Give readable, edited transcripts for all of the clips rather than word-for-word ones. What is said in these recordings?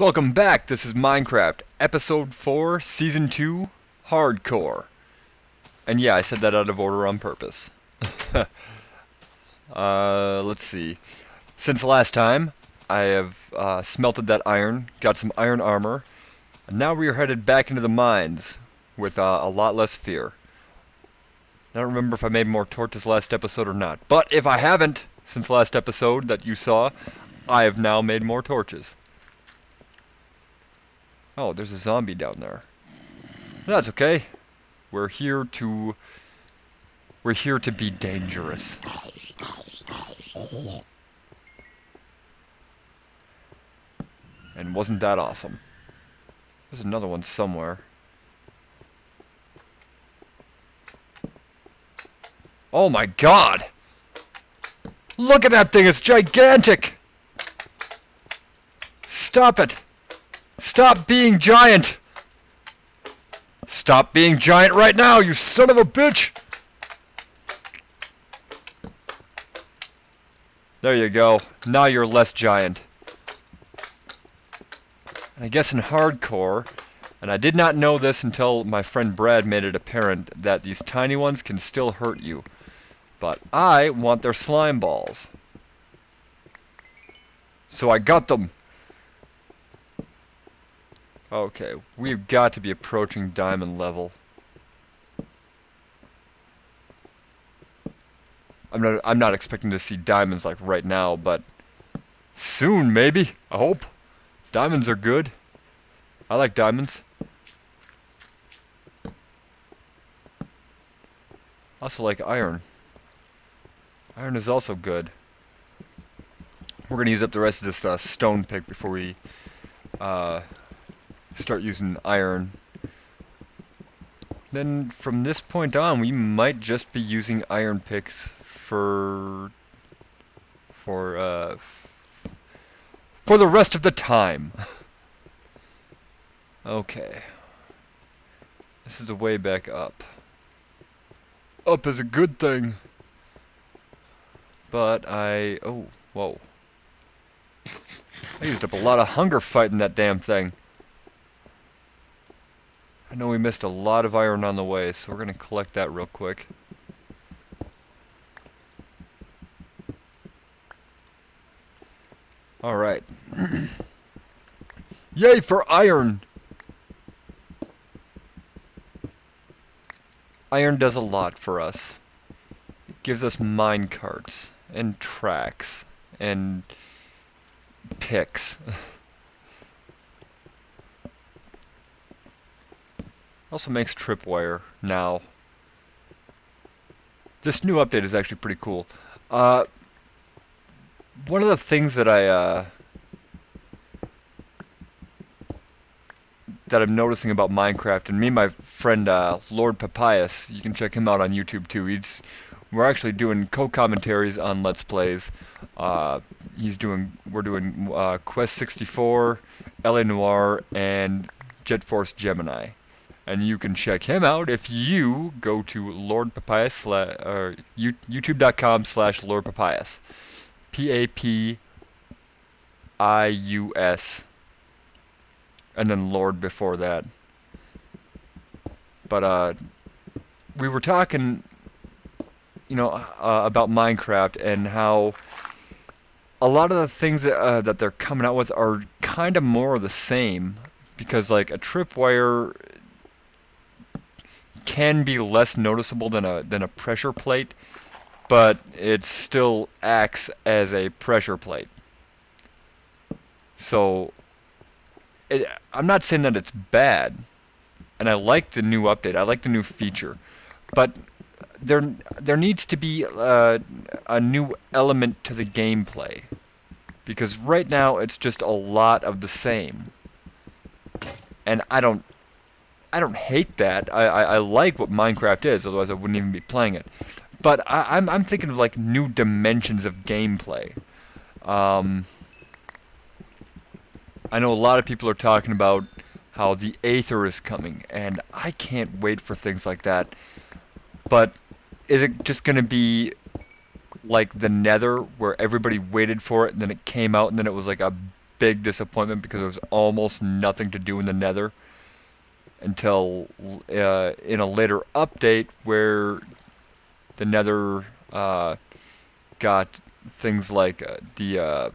Welcome back, this is Minecraft, Episode 4, Season 2, Hardcore. And yeah, I said that out of order on purpose. Let's see. Since last time, I have smelted that iron, got some iron armor, and now we are headed back into the mines with a lot less fear. I don't remember if I made more torches last episode or not, but if I haven't, since last episode that you saw, I have now made more torches. Oh, there's a zombie down there. That's okay. We're here to be dangerous. And wasn't that awesome? There's another one somewhere. Oh my god! Look at that thing, it's gigantic! Stop it! Stop being giant! Stop being giant right now, you son of a bitch! There you go. Now you're less giant. And I guess in hardcore, and I did not know this until my friend Brad made it apparent, that these tiny ones can still hurt you. But I want their slime balls. So I got them! Okay, we've got to be approaching diamond level. I'm not expecting to see diamonds like right now, but soon maybe, I hope. Diamonds are good. I like diamonds. I also like iron. Iron is also good. We're gonna use up the rest of this stone pick before we start using iron. Then from this point on, we might just be using iron picks for the rest of the time. Okay. This is the way back up. Up is a good thing. But oh, whoa. I used up a lot of hunger fighting that damn thing. I know we missed a lot of iron on the way, so we're gonna collect that real quick. Alright. Yay for iron! Iron does a lot for us. It gives us mine carts, and tracks, and picks. Also makes tripwire now. This new update is actually pretty cool. One of the things that I'm noticing about Minecraft, and me and my friend Lord Papayas, you can check him out on YouTube too. We're actually doing co-commentaries on Let's Plays. We're doing Quest 64, LA Noire, and Jet Force Gemini. And you can check him out if you go to Lord Papayas, or youtube.com/Lord Papayas. P-A-P-I-U-S. And then Lord before that. But, we were talking, about Minecraft and how a lot of the things that they're coming out with are kind of more of the same. Because, like, a tripwire can be less noticeable than a pressure plate, but it still acts as a pressure plate. So I'm not saying that it's bad, and I like the new update. I like the new feature, but there needs to be a new element to the gameplay, because right now it's just a lot of the same, and I don't hate that. I like what Minecraft is, otherwise I wouldn't even be playing it. But I'm thinking of like new dimensions of gameplay. I know a lot of people are talking about how the Aether is coming, and I can't wait for things like that. But is it just going to be like the Nether, where everybody waited for it, and then it came out, and then it was like a big disappointment because there was almost nothing to do in the Nether until in a later update where the Nether got things like the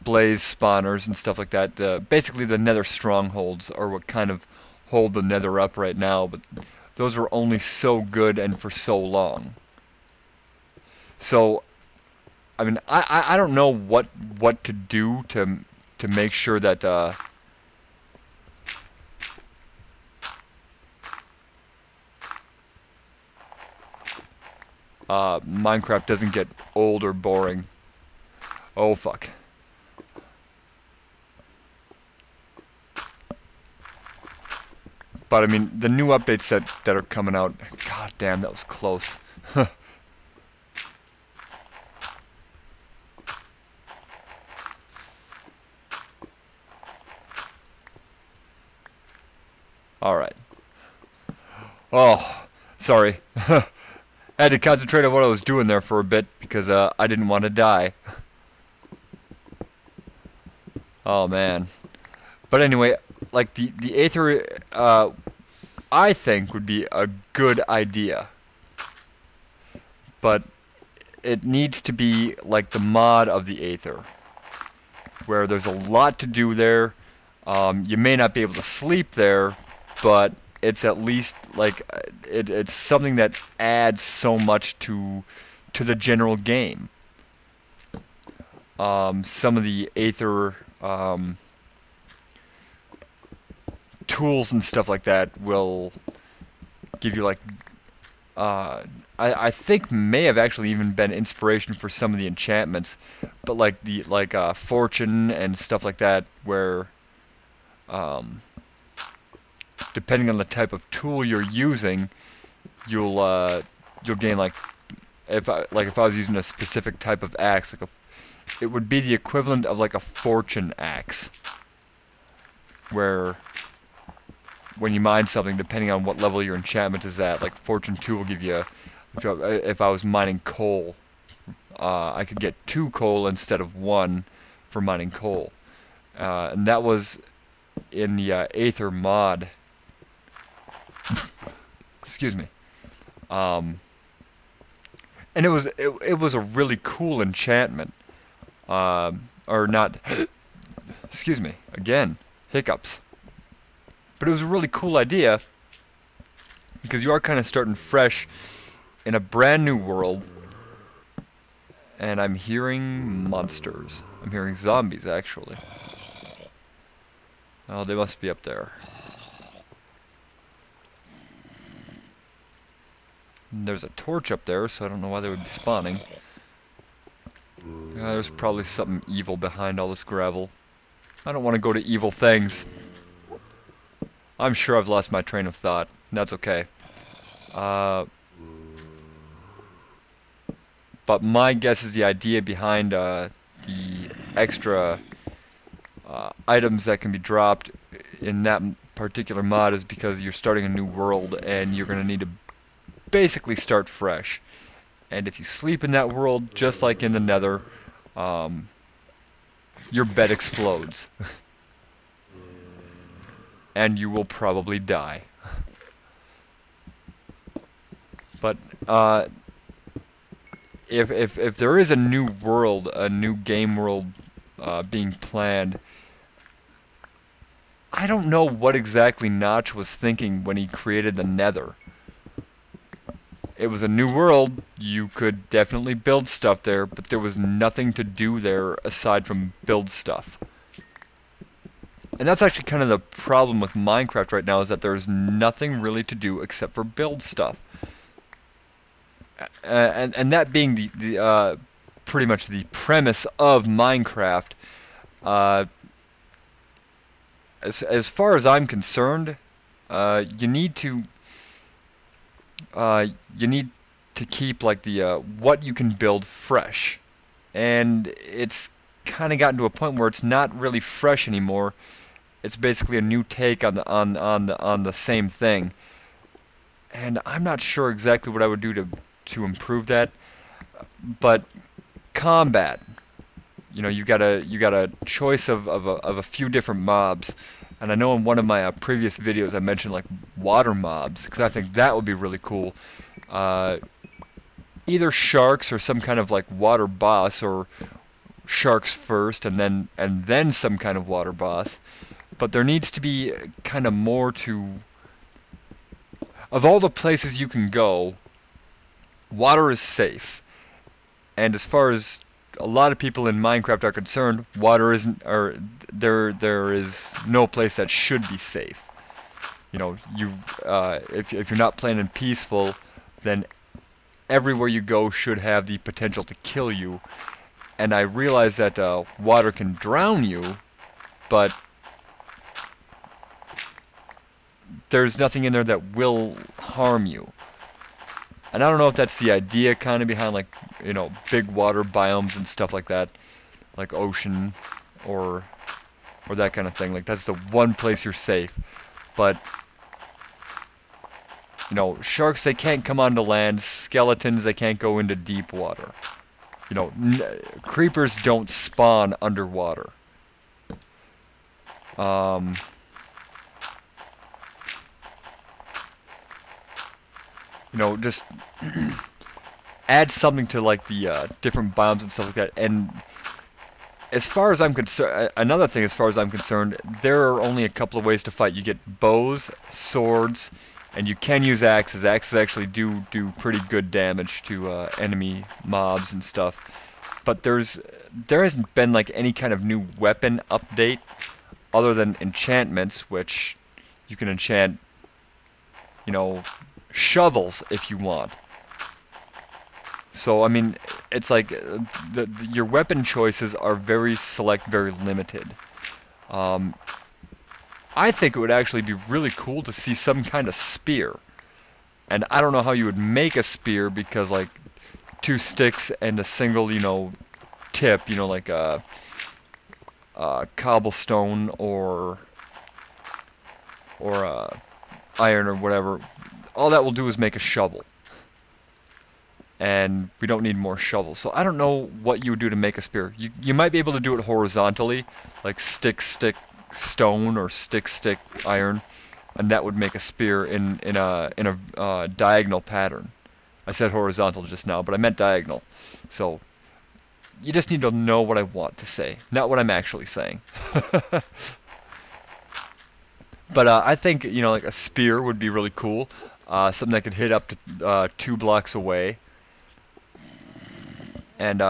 blaze spawners and stuff like that. Basically, the Nether strongholds are what kind of hold the Nether up right now, but those were only so good and for so long. So, I mean, I don't know what to do to make sure that Minecraft doesn't get old or boring. Oh fuck. But I mean, the new updates that are coming out, god damn, that was close. Alright. Oh, sorry. I had to concentrate on what I was doing there for a bit because I didn't want to die. Oh man. But anyway, like the Aether, I think would be a good idea. But it needs to be like the mod of the Aether, where there's a lot to do there. You may not be able to sleep there, but it's at least like it's something that adds so much to the general game. Some of the Aether tools and stuff like that will give you like I think may have actually even been inspiration for some of the enchantments, but like the fortune and stuff like that, where depending on the type of tool you're using, you'll gain like if I was using a specific type of axe, like it would be the equivalent of like a fortune axe, where when you mine something, depending on what level your enchantment is at, like Fortune 2 will give you, if I was mining coal, I could get 2 coal instead of 1 for mining coal. And that was in the Aether mod. Excuse me. And it was a really cool enchantment. Or not, excuse me, again, hiccups. But it was a really cool idea, because you are kind of starting fresh in a brand new world. And I'm hearing monsters. I'm hearing zombies, actually. Oh, they must be up there. And there's a torch up there, so I don't know why they would be spawning. There's probably something evil behind all this gravel. I don't want to go to evil things. I'm sure I've lost my train of thought. That's okay. But my guess is the idea behind the extra items that can be dropped in that particular mod is because you're starting a new world and you're going to need to basically start fresh. And if you sleep in that world, just like in the Nether, your bed explodes. And you will probably die. But if there is a new world, a new game world being planned, I don't know what exactly Notch was thinking when he created the Nether. It was a new world. You could definitely build stuff there, but there was nothing to do there aside from build stuff. And that's actually kind of the problem with Minecraft right now, is that there's nothing really to do except for build stuff. And that being the pretty much the premise of Minecraft. As far as I'm concerned, you need to keep like the what you can build fresh, and it's kind of gotten to a point where it's not really fresh anymore. It's basically a new take on the same thing, and I'm not sure exactly what I would do to improve that. But combat, you know, you got a choice of a few different mobs, and I know in one of my previous videos I mentioned like water mobs because I think that would be really cool. Uh, Either sharks or some kind of like water boss, or sharks first and then some kind of water boss. But there needs to be kind of more to. Of all the places you can go, water is safe. And as far as a lot of people in Minecraft are concerned, water isn't, or there is no place that should be safe. You know, if you're not playing in peaceful, then everywhere you go should have the potential to kill you. And I realize that water can drown you, but there's nothing in there that will harm you. And I don't know if that's the idea kind of behind, like, you know, big water biomes and stuff like that, like ocean or that kind of thing. Like, that's the one place you're safe. But, you know, sharks, they can't come onto land. Skeletons, they can't go into deep water. You know, creepers don't spawn underwater. You know, just add something to like the different biomes and stuff like that. And as far as I'm concerned, another thing, as far as I'm concerned, there are only a couple of ways to fight. You get bows, swords, and you can use axes. Axes actually do pretty good damage to enemy mobs and stuff. But there hasn't been like any kind of new weapon update other than enchantments, which you can enchant, you know, shovels if you want. So I mean, it's like your weapon choices are very select, very limited. I think it would actually be really cool to see some kind of spear. And I don't know how you would make a spear, because like 2 sticks and a single, you know, tip, you know, like a cobblestone or iron or whatever, all that will do is make a shovel. And we don't need more shovels. So I don't know what you would do to make a spear. You might be able to do it horizontally, like stick stone or stick iron, and that would make a spear in a diagonal pattern. I said horizontal just now, but I meant diagonal. So you just need to know what I want to say, not what I'm actually saying. But I think, you know, like a spear would be really cool. Something that could hit up to 2 blocks away. And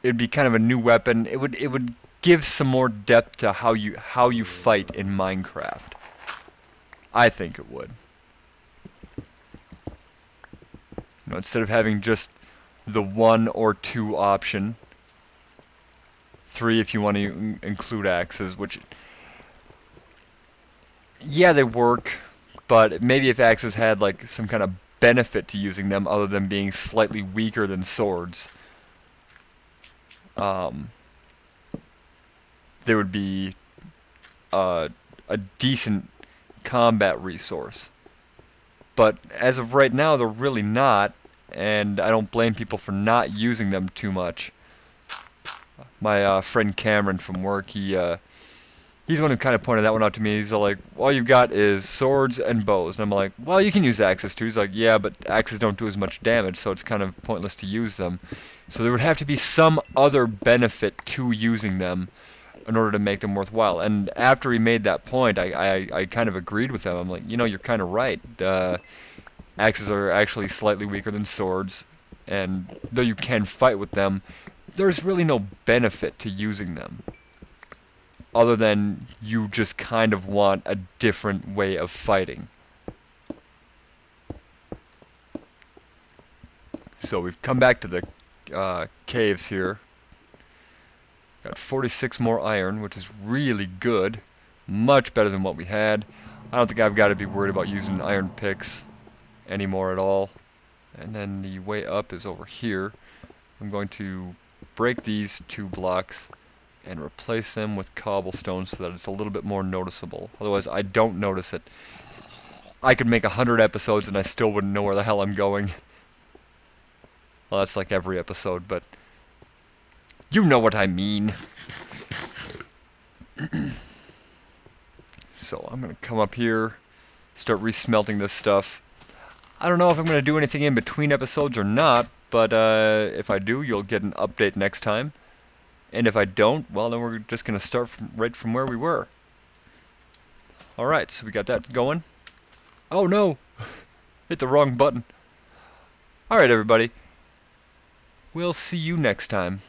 it'd be kind of a new weapon. It would give some more depth to how you fight in Minecraft. I think it would. You know, instead of having just the 1 or 2 option, 3 if you want to include axes, which, yeah, they work, but maybe if axes had like some kind of benefit to using them other than being slightly weaker than swords, there would be a decent combat resource. But as of right now, they're really not, and I don't blame people for not using them too much. My friend Cameron from work, he's the one who kind of pointed that one out to me. He's like, all you've got is swords and bows. And I'm like, well, you can use axes too. He's like, yeah, but axes don't do as much damage, so it's kind of pointless to use them. So there would have to be some other benefit to using them in order to make them worthwhile. And after he made that point, I kind of agreed with him. I'm like, you know, you're kind of right. Axes are actually slightly weaker than swords, and though you can fight with them, there's really no benefit to using them, other than you just kind of want a different way of fighting. So we've come back to the caves here. Got 46 more iron, which is really good. Much better than what we had. I don't think I've got to be worried about using iron picks anymore at all. And then the way up is over here. I'm going to break these 2 blocks and replace them with cobblestone so that it's a little bit more noticeable. Otherwise, I don't notice it. I could make 100 episodes and I still wouldn't know where the hell I'm going. Well, that's like every episode, but You know what I mean. So I'm going to come up here, start resmelting this stuff. I don't know if I'm going to do anything in between episodes or not, but if I do, you'll get an update next time. And if I don't, well, then we're just going to start right from where we were. Alright, so we got that going. Oh no! Hit the wrong button. Alright, everybody. We'll see you next time.